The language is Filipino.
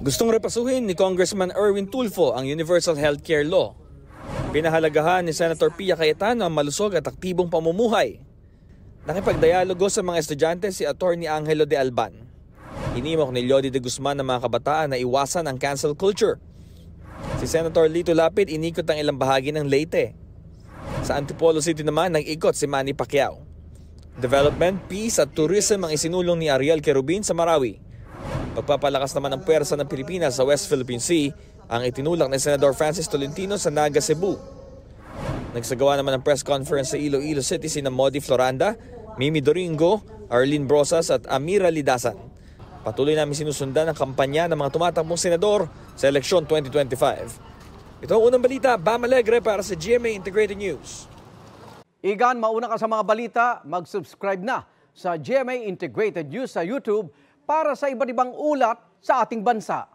Gustong repasuhin ni Congressman Erwin Tulfo ang Universal Healthcare Law. Pinahalagahan ni Senator Pia Cayetano ang malusog at aktibong pamumuhay. Nakipagdialogo sa mga estudyante si Atty. Angelo de Alban. Hinimok ni Leody de Guzman ng mga kabataan na iwasan ang cancel culture. Si Senator Lito Lapid inikot ang ilang bahagi ng Leyte. Sa Antipolo City naman nag-ikot si Manny Pacquiao. Development, peace at tourism ang isinulong ni Ariel Querubin sa Marawi. Pagpapalakas naman ng puwersa ng Pilipinas sa West Philippine Sea ang itinulak ni Senador Francis Tolentino sa Naga, Cebu. Nagsagawa naman ng press conference sa Iloilo City sina Modi Floranda, Mimi Doringo, Arlene Brosas at Amira Lidasan. Patuloy namin sinusundan ang kampanya ng mga tumatakbong senador sa eleksyon 2025. Ito ang unang balita, Bam Alegre para sa GMA Integrated News. Igan, mauna ka sa mga balita, mag-subscribe na sa GMA Integrated News sa YouTube para sa iba't ibang ulat sa ating bansa.